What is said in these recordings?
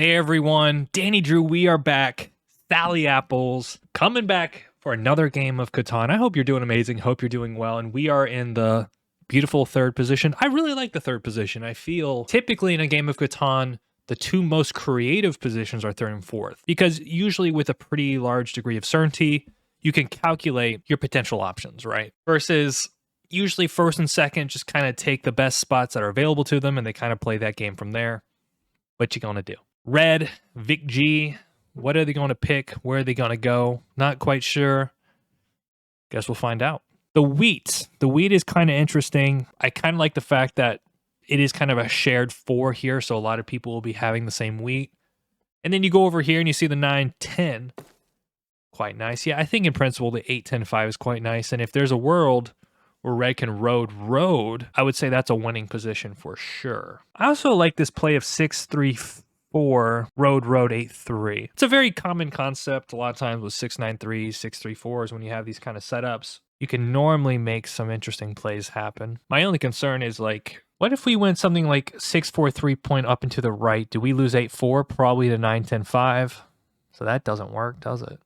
Hey everyone, Danny Drew, we are back. Sally Apples coming back for another game of Catan. I hope you're doing amazing. Hope you're doing well. And we are in the beautiful third position. I really like the third position. I feel typically in a game of Catan, the two most creative positions are third and fourth, because usually with a pretty large degree of certainty, you can calculate your potential options, right? Versus usually first and second just kind of take the best spots that are available to them and they kind of play that game from there. What you gonna do? Red, Vic G, what are they going to pick? Where are they going to go? Not quite sure. Guess we'll find out. The wheat is kind of interesting. I kind of like the fact that it is kind of a shared 4 here, so a lot of people will be having the same wheat. And then you go over here and you see the 9, 10. Quite nice. Yeah, I think in principle the 8, 10, 5 is quite nice. And if there's a world where red can road, I would say that's a winning position for sure. I also like this play of 6, 3, 4, road, 8, 3. It's a very common concept a lot of times with 6, 9, 3, 6, 3, 4s when you have these kind of setups. You can normally make some interesting plays happen. My only concern is like, what if we went something like 6, 4, 3 point up and to the right? Do we lose 8, 4? Probably to 9, 10, 5. So that doesn't work, does it?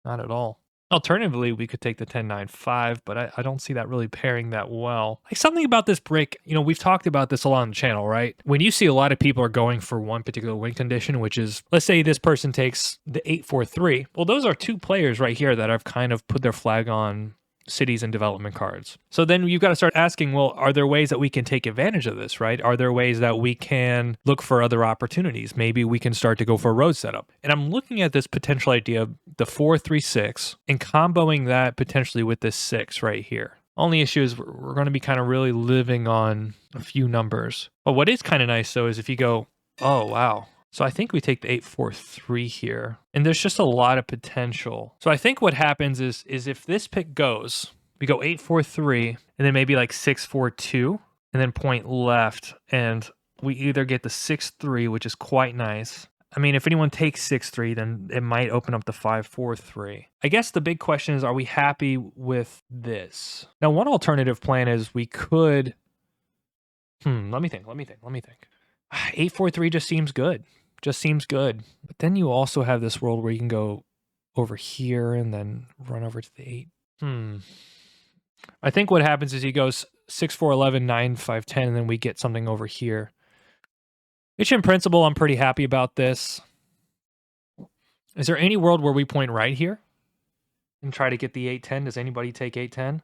Not at all. Alternatively, we could take the 10, 9, 5, but I don't see that really pairing that well. Like something about this brick, we've talked about this a lot on the channel, right? When you see a lot of people are going for one particular win condition, which is, let's say this person takes the 8, 4, 3. Well, those are 2 players right here that have kind of put their flag on cities and development cards. So then you've got to start asking, well, are there ways that we can take advantage of this, right? Are there ways that we can look for other opportunities? Maybe we can start to go for a road setup. And I'm looking at this potential idea of the 4, 3, 6 and comboing that potentially with this 6 right here. Only issue is we're going to be kind of really living on a few numbers. But what is kind of nice though is if you go, oh, wow. So I think we take the 8, 4, 3 here. And there's just a lot of potential. So I think what happens is if this pick goes, we go 8, 4, 3, and then maybe like 6, 4, 2, and then point left. And we either get the 6, 3, which is quite nice. I mean, if anyone takes 6, 3, then it might open up the 5, 4, 3. I guess the big question is, are we happy with this? Now, one alternative plan is we could... let me think. 8, 4, 3 just seems good. But then you also have this world where you can go over here and then run over to the 8. I think what happens is he goes 6, 4, 11, 9, 5, 10, and then we get something over here. Which in principle, I'm pretty happy about this. Is there any world where we point right here and try to get the 8, 10? Does anybody take 8, 10?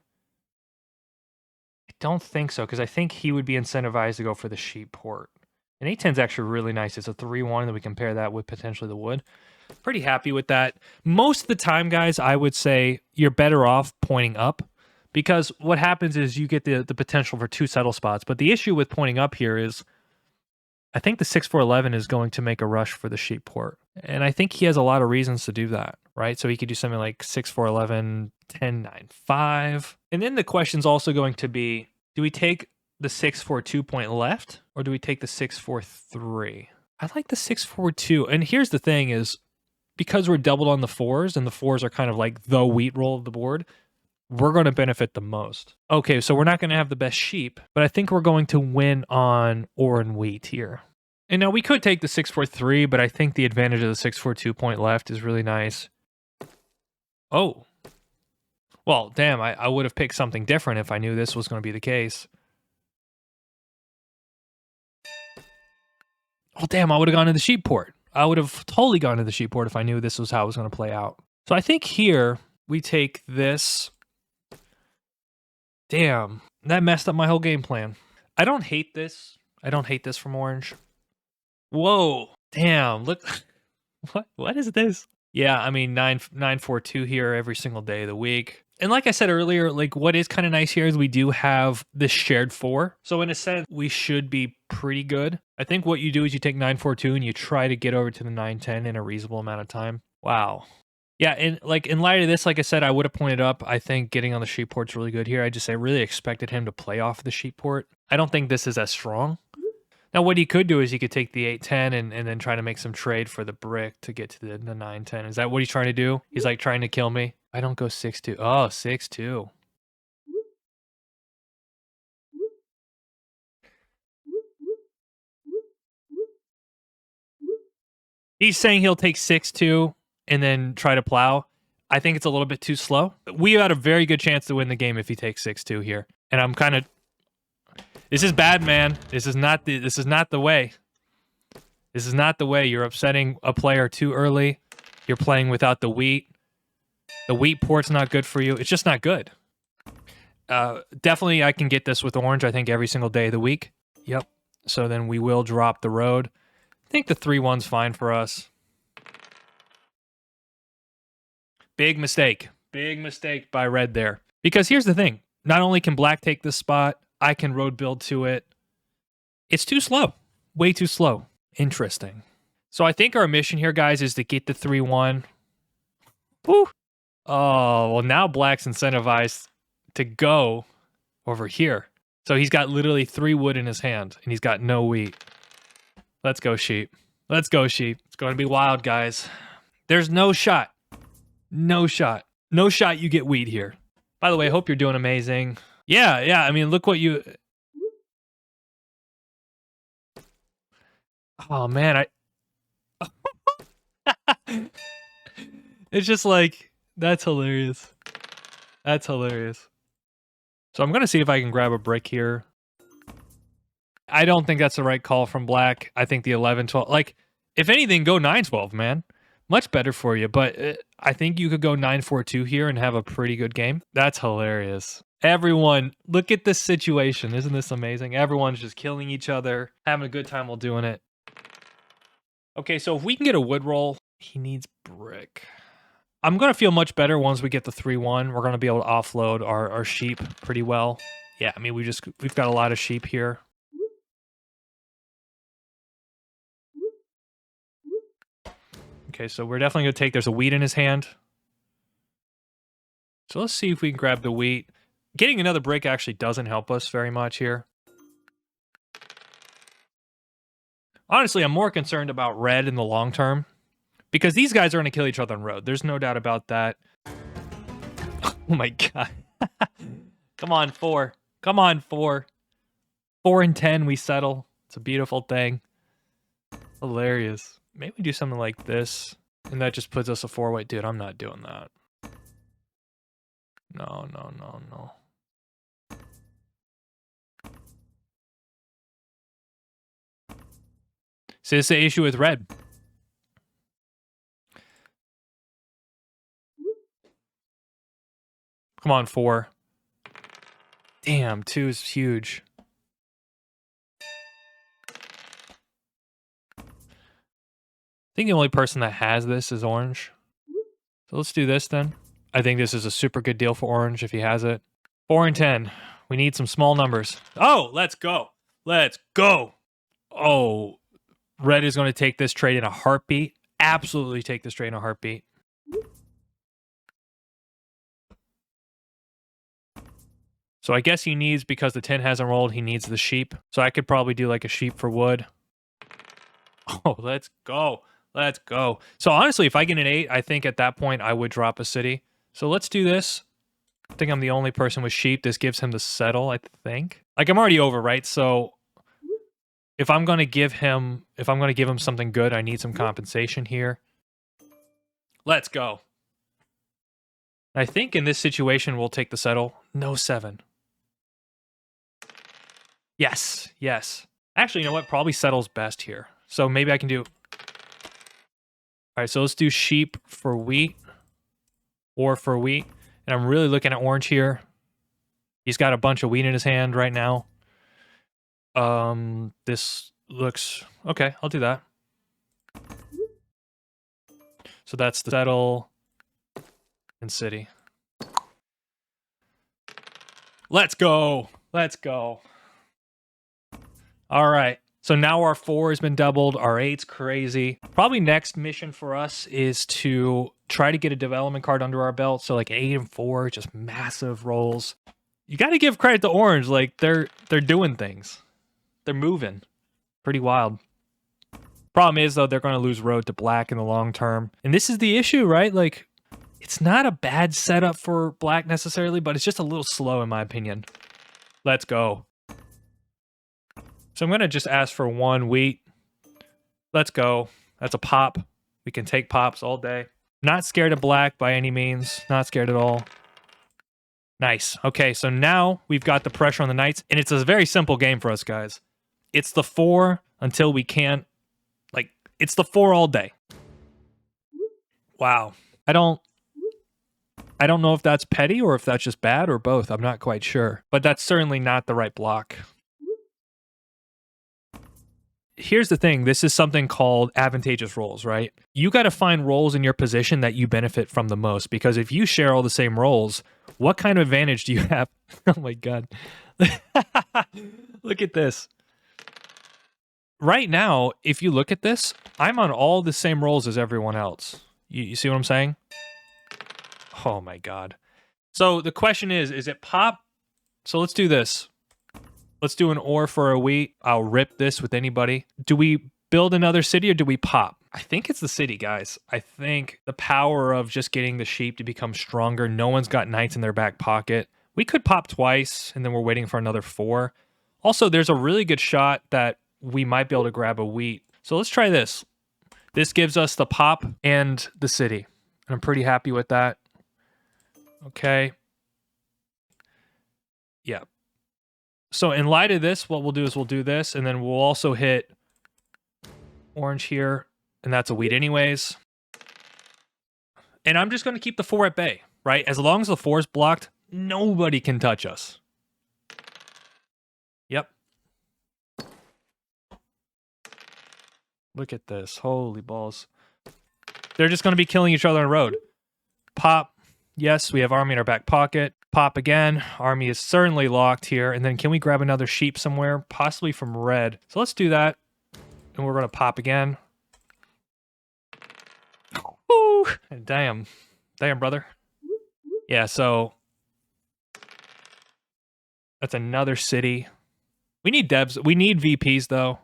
I don't think so, because I think he would be incentivized to go for the sheep port. And 8, 10 is actually really nice. It's a 3, 1, and then we compare that with potentially the wood. Pretty happy with that. Most of the time, guys, I would say you're better off pointing up, because what happens is you get the potential for 2 settle spots. But the issue with pointing up here is I think the 6, 4, 11 is going to make a rush for the sheep port. And I think he has a lot of reasons to do that, right? So he could do something like 6, 4, 11, 10, 9, 5. And then the question's also going to be, do we take the 6, 4, 2 point left, or do we take the 6, 4, 3? I like the 6, 4, 2. And here's the thing is, because we're doubled on the 4s, and the 4s are kind of like the wheat roll of the board, we're going to benefit the most. Okay, so we're not going to have the best sheep, but I think we're going to win on ore and wheat here. And now we could take the 6, 4, 3, but I think the advantage of the 6, 4, 2 point left is really nice. Oh. Well, damn, I would have picked something different if I knew this was going to be the case. Oh, damn, I would have gone to the sheep port. I would have totally gone to the sheep port if I knew this was how it was going to play out. So I think here we take this. Damn, that messed up my whole game plan. I don't hate this. From orange. Whoa, damn, look. What is this? Yeah, I mean, 9, 4, 2 here every single day of the week. And like I said earlier, like what is kind of nice here is we do have this shared 4. So in a sense, we should be pretty good. I think what you do is you take 9, 4, 2 and you try to get over to the 9, 10 in a reasonable amount of time. Wow. Yeah, and like in light of this, like I said, I would have pointed up. I think getting on the sheep port's really good here. I really expected him to play off the sheep port. I don't think this is as strong. Now, what he could do is he could take the 8, 10 and then try to make some trade for the brick to get to the 9, 10. Is that what he's trying to do? He's like trying to kill me. I don't go 6, 2. Oh, 6, 2. He's saying he'll take 6-2 and then try to plow. I think it's a little bit too slow. We had a very good chance to win the game if he takes 6-2 here. And I'm kind of... This is bad, man. This is not the way. This is not the way. You're upsetting a player too early. You're playing without the wheat. The wheat port's not good for you. It's just not good. Definitely I can get this with orange, I think, every single day of the week. Yep. So then we will drop the road. I think the 3-1's fine for us. Big mistake. Big mistake by red there. Because here's the thing. Not only can black take this spot, I can road build to it. It's too slow. Way too slow. Interesting. So I think our mission here, guys, is to get the 3-1. Woo! Oh, well, now black's incentivized to go over here. So he's got literally 3 wood in his hand, and he's got no wheat. Let's go, sheep. Let's go, sheep. It's going to be wild, guys. There's no shot. No shot. No shot you get wheat here. By the way, I hope you're doing amazing. Yeah. I mean, look what you... Oh, man. It's just like... That's hilarious. That's hilarious. So I'm going to see if I can grab a brick here. I don't think that's the right call from black. I think the 11-12... Like, if anything, go 9-12, man. Much better for you. But I think you could go 9-4-2 here and have a pretty good game. That's hilarious. Everyone, look at this situation. Isn't this amazing? Everyone's just killing each other, having a good time while doing it. Okay, so if we can get a wood roll, he needs brick. I'm going to feel much better once we get the 3-1. We're going to be able to offload our sheep pretty well. Yeah, I mean, we've got a lot of sheep here. Okay, so we're definitely going to take... There's a wheat in his hand. So let's see if we can grab the wheat. Getting another brick actually doesn't help us very much here. Honestly, I'm more concerned about red in the long term. Because these guys are going to kill each other on road. There's no doubt about that. Oh my god. Come on, 4. Come on, 4. 4 and 10, we settle. It's a beautiful thing. Hilarious. Maybe we do something like this. And that just puts us a 4-way. Dude, I'm not doing that. No. See, this is the issue with red. Come on, 4. Damn, 2 is huge. I think the only person that has this is orange. So let's do this then. I think this is a super good deal for orange if he has it. 4 and 10. We need some small numbers. Oh, let's go. Let's go. Oh, red is going to take this trade in a heartbeat. Absolutely take this trade in a heartbeat. So I guess he needs, because the 10 hasn't rolled, he needs the sheep. So I could probably do like a sheep for wood. Oh, let's go. Let's go. So honestly, if I get an 8, I think at that point I would drop a city. So let's do this. I think I'm the only person with sheep. This gives him the settle, I think. Like, I'm already over, right? So if I'm going to give him something good, I need some compensation here. Let's go. I think in this situation, we'll take the settle. No 7. Yes. Actually, you know what? Probably settle's best here. So maybe I can do... All right, so let's do sheep for wheat. Or for wheat. And I'm really looking at orange here. He's got a bunch of wheat in his hand right now. This looks... Okay, I'll do that. So that's the settle and city. Let's go. Let's go. All right. So now our 4 has been doubled. Our 8's crazy. Probably next mission for us is to try to get a development card under our belt. So like 8 and 4, just massive rolls. You got to give credit to Orange. Like they're doing things. They're moving. Pretty wild. Problem is though, they're going to lose road to black in the long term. And this is the issue, right? Like it's not a bad setup for black necessarily, but it's just a little slow in my opinion. Let's go. So I'm going to just ask for 1 wheat. Let's go. That's a pop. We can take pops all day. Not scared of black by any means. Not scared at all. Nice. Okay, so now we've got the pressure on the knights, and it's a very simple game for us, guys. It's the 4 until we can't. Like, it's the 4 all day. Wow. I don't know if that's petty or if that's just bad or both. I'm not quite sure. But that's certainly not the right block. Here's the thing. This is something called advantageous roles, right? You got to find roles in your position that you benefit from the most, because if you share all the same roles, what kind of advantage do you have? Oh my God. Look at this. Right now, if you look at this, I'm on all the same roles as everyone else. You see what I'm saying? Oh my God. So the question is it pop? So let's do this. Let's do an ore for a wheat. I'll rip this with anybody. Do we build another city or do we pop? I think it's the city, guys. I think the power of just getting the sheep to become stronger. No one's got knights in their back pocket. We could pop twice and then we're waiting for another 4. Also, there's a really good shot that we might be able to grab a wheat. So let's try this. This gives us the pop and the city. And I'm pretty happy with that. Okay. Yeah. So in light of this, what we'll do is we'll do this, and then we'll also hit orange here, and that's a wheat anyways. And I'm just going to keep the 4 at bay, right? As long as the 4 is blocked, nobody can touch us. Yep. Look at this. Holy balls. They're just going to be killing each other on the road. Pop. Yes, we have army in our back pocket. Pop again. Army is certainly locked here. And then can we grab another sheep somewhere? Possibly from red. So let's do that. And we're going to pop again. Woo! Damn. Damn, brother. Yeah, so that's another city. We need devs. We need VPs, though.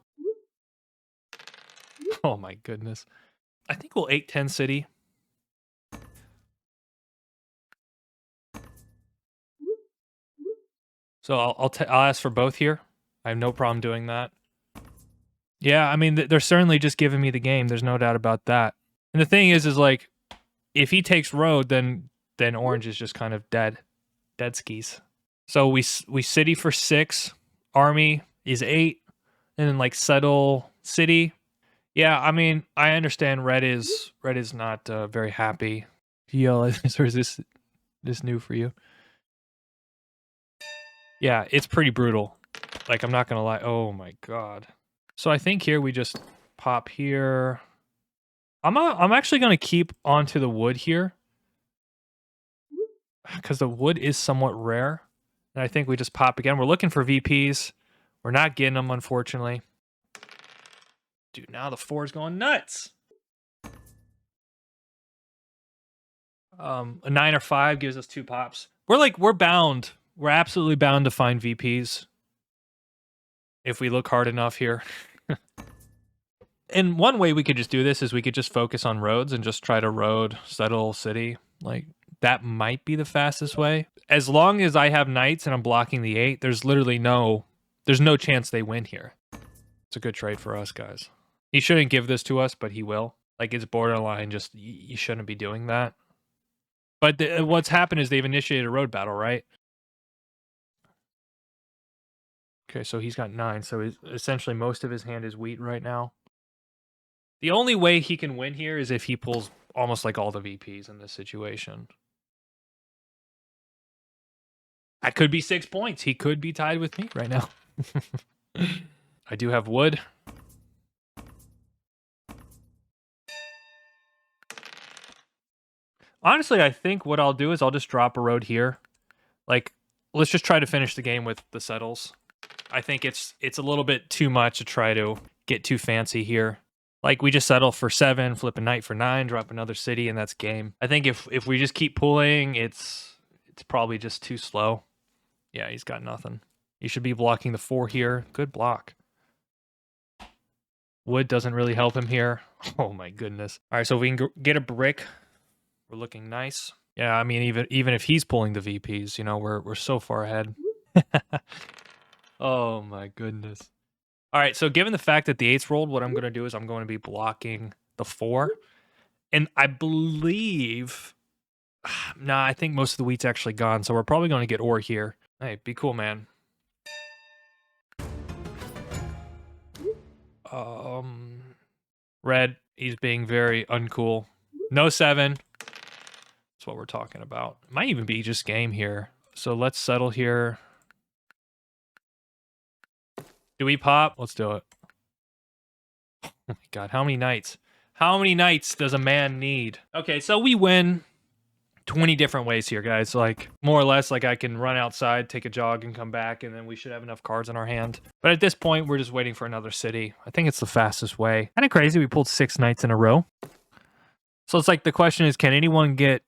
Oh, my goodness. I think we'll 8-10 city. So I'll ask for both here. I have no problem doing that. Yeah, I mean, they're certainly just giving me the game. There's no doubt about that. And the thing is like, if he takes road, then orange is just kind of dead skis. So we city for 6, army is 8, and then like settle city. Yeah, I mean, I understand red is not very happy. Yo, or is this new for you? Yeah, it's pretty brutal. Like, I'm not gonna lie. Oh my God. So I think here we just pop here. I'm actually gonna keep onto the wood here, because the wood is somewhat rare. And I think we just pop again. We're looking for VPs. We're not getting them, unfortunately. Dude, now the 4 is going nuts. A 9 or 5 gives us 2 pops. We're bound. We're absolutely bound to find VPs if we look hard enough here. And one way we could just do this is we could just focus on roads and just try to road settle city. Like, that might be the fastest way. As long as I have knights and I'm blocking the 8, there's no chance they win here. It's a good trade for us, guys. He shouldn't give this to us, but he will. Like, it's borderline, just, you shouldn't be doing that. But what's happened is they've initiated a road battle, right? Okay, so he's got 9, so essentially most of his hand is wheat right now. The only way he can win here is if he pulls almost like all the VPs in this situation. That could be 6 points. He could be tied with me right now. I do have wood. Honestly, I think what I'll do is I'll just drop a road here. Like, let's just try to finish the game with the settles. I think it's a little bit too much to try to get too fancy here. Like, we just settle for 7, flip a knight for 9, drop another city, and that's game. I think if we just keep pulling, it's probably just too slow. Yeah, he's got nothing. He should be blocking the 4 here. Good block. Wood doesn't really help him here. Oh my goodness. All right, so if we can get a brick, we're looking nice. Yeah, I mean, even if he's pulling the VPs, you know, we're so far ahead. Oh my goodness. All right, so given the fact that the 8's rolled, what I'm going to do is I'm going to be blocking the 4. And I believe... Nah, I think most of the wheat's actually gone, so we're probably going to get ore here. Hey, be cool, man. Red, he's being very uncool. No 7. That's what we're talking about. It might even be just game here. So let's settle here. Do we pop? Let's do it. Oh my god, how many knights? How many knights does a man need? Okay, so we win 20 different ways here, guys. Like, more or less, like I can run outside, take a jog, and come back, and then we should have enough cards in our hand. But at this point, we're just waiting for another city. I think it's the fastest way. Kind of crazy, we pulled 6 knights in a row. So it's like, the question is, can anyone get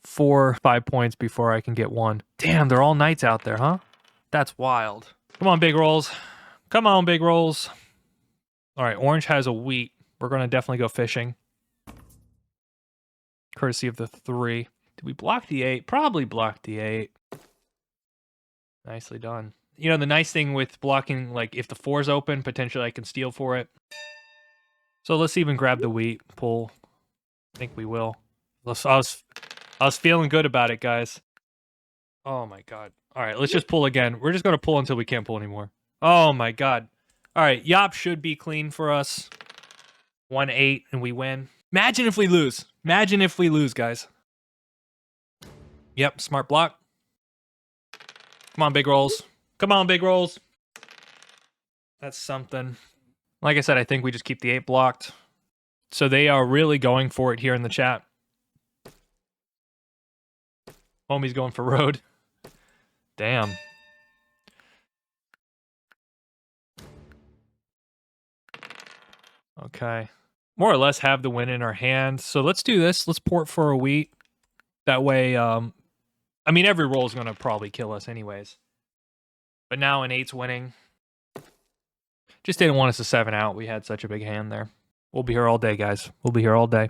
4, 5 points before I can get 1? Damn, they're all knights out there, huh? That's wild. Come on, big rolls. Come on, big rolls. All right, orange has a wheat. We're going to definitely go fishing. Courtesy of the 3. Did we block the 8? Probably blocked the 8. Nicely done. You know, the nice thing with blocking, like, if the 4's open, potentially I can steal for it. So let's even grab the wheat. Pull. I think we will. I was feeling good about it, guys. Oh, my God. All right, let's just pull again. We're just going to pull until we can't pull anymore. Oh, my God. All right, Yop should be clean for us. 1-8, and we win. Imagine if we lose. Imagine if we lose, guys. Yep, smart block. Come on, big rolls. Come on, big rolls. That's something. Like I said, I think we just keep the 8 blocked. So they are really going for it here in the chat. Homie's going for road. Damn. Okay. More or less have the win in our hand. So let's do this. Let's port for a wheat. That way, I mean, every roll is going to probably kill us anyways. But now an 8's winning. Just didn't want us to 7 out. We had such a big hand there. We'll be here all day, guys. We'll be here all day.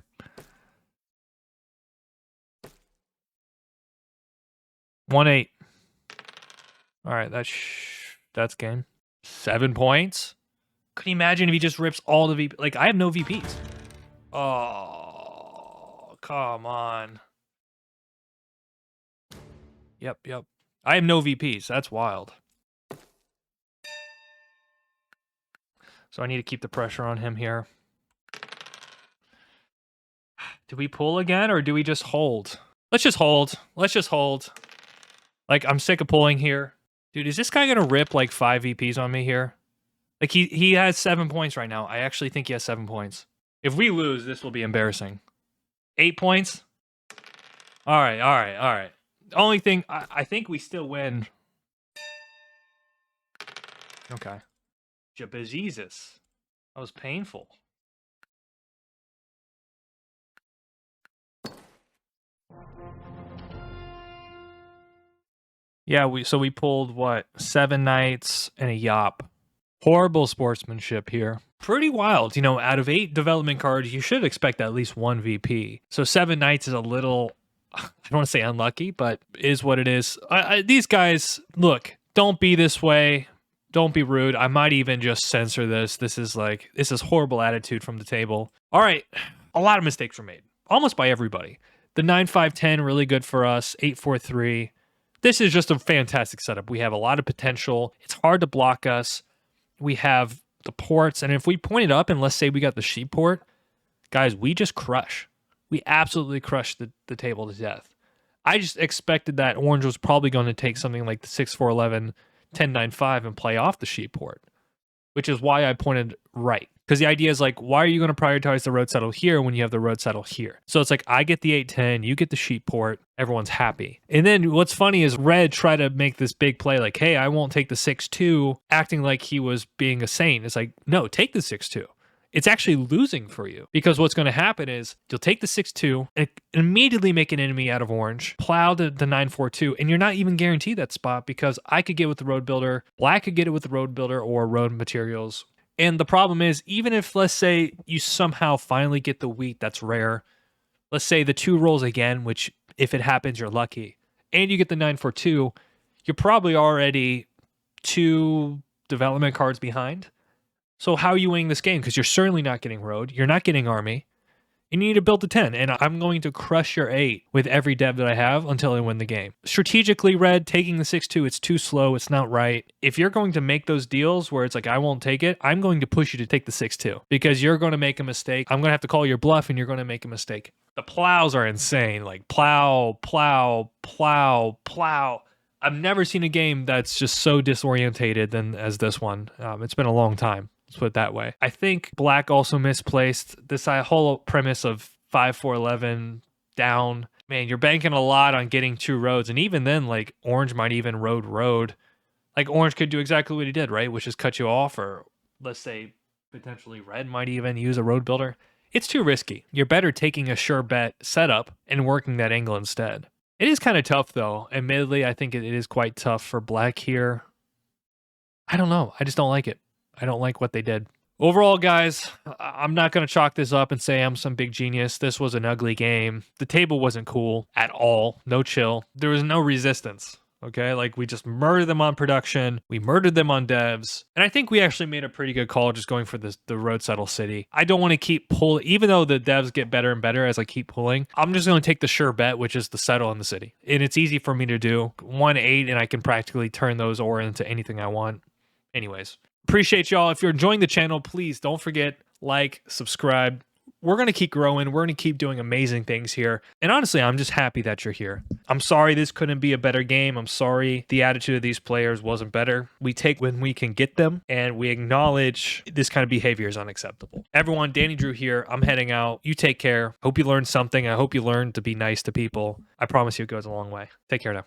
One 8. All right, that's game. 7 points. Could you imagine if he just rips all the VP? Like, I have no VPs. Oh, come on. Yep. I have no VPs. That's wild. So I need to keep the pressure on him here. Do we pull again or do we just hold? Let's just hold. Let's just hold. Like, I'm sick of pulling here. Dude, is this guy going to rip like 5 VPs on me here? Like, he has 7 points right now. I actually think he has 7 points. If we lose, this will be embarrassing. 8 points? All right. Only thing, I think we still win. Okay. Jabezezus. That was painful. Yeah, we pulled, what, 7 knights and a Yop. Horrible sportsmanship here. Pretty wild. You know, out of 8 development cards, you should expect at least 1 VP. So 7 knights is a little... I don't want to say unlucky, but is what it is. These guys, look, don't be this way. Don't be rude. I might even just censor this. This is horrible attitude from the table. All right, a lot of mistakes were made, almost by everybody. The 9-5-10, really good for us. 8-4-3. This is just a fantastic setup. We have a lot of potential. It's hard to block us. We have the ports, and if we point it up, and let's say we got the sheep port, guys, we just crush. We absolutely crushed the table to death. I just expected that orange was probably going to take something like the 6-4-11, 10-9-5 and play off the sheep port, which is why I pointed right. Because the idea is like, why are you going to prioritize the road settle here when you have the road settle here? So it's like, I get the 8-10, you get the sheep port, everyone's happy. And then what's funny is Red tried to make this big play like, hey, I won't take the 6-2, acting like he was being a saint. It's like, no, take the 6-2. It's actually losing for you, because what's going to happen is you'll take the 6-2 and immediately make an enemy out of orange, plow the 9-4-2, and you're not even guaranteed that spot, because I could get with the road builder, black could get it with the road builder or road materials. And the problem is, even if, let's say, you somehow finally get the wheat, that's rare. Let's say the 2 rolls again, which if it happens, you're lucky, and you get the 9-4-2, you're probably already 2 development cards behind. So how are you winning this game? Because you're certainly not getting road. You're not getting army. and you need to build to 10, and I'm going to crush your 8 with every dev that I have until I win the game. Strategically, Red, taking the 6-2, it's too slow, it's not right. If you're going to make those deals where it's like, I won't take it, I'm going to push you to take the 6-2 because you're going to make a mistake. I'm going to have to call your bluff and you're going to make a mistake. The plows are insane, like plow, plow, plow, plow. I've never seen a game that's just so disorientated as this one. It's been a long time. Let's put it that way. I think Black also misplaced this whole premise of 5-4-11 down. Man, you're banking a lot on getting 2 roads. And even then, like, Orange might even road. Like, Orange could do exactly what he did, right? Which is cut you off, or let's say potentially Red might even use a road builder. It's too risky. You're better taking a sure bet setup and working that angle instead. It is kind of tough, though. Admittedly, I think it is quite tough for Black here. I don't know. I just don't like it. I don't like what they did. Overall, guys, I'm not going to chalk this up and say I'm some big genius. This was an ugly game. The table wasn't cool at all. No chill. There was no resistance. Okay, like we just murdered them on production. We murdered them on devs. And I think we actually made a pretty good call just going for the road settle city. I don't want to keep pulling, even though the devs get better and better as I keep pulling. I'm just going to take the sure bet, which is the settle in the city. And it's easy for me to do. 1-8, and I can practically turn those ore into anything I want. Anyways, appreciate y'all. If you're enjoying the channel, please don't forget, like, subscribe. We're going to keep growing. We're going to keep doing amazing things here. And honestly, I'm just happy that you're here. I'm sorry this couldn't be a better game. I'm sorry the attitude of these players wasn't better. We take when we can get them, and we acknowledge this kind of behavior is unacceptable. Everyone, DandyDrew here. I'm heading out. You take care. Hope you learned something. I hope you learned to be nice to people. I promise you it goes a long way. Take care now.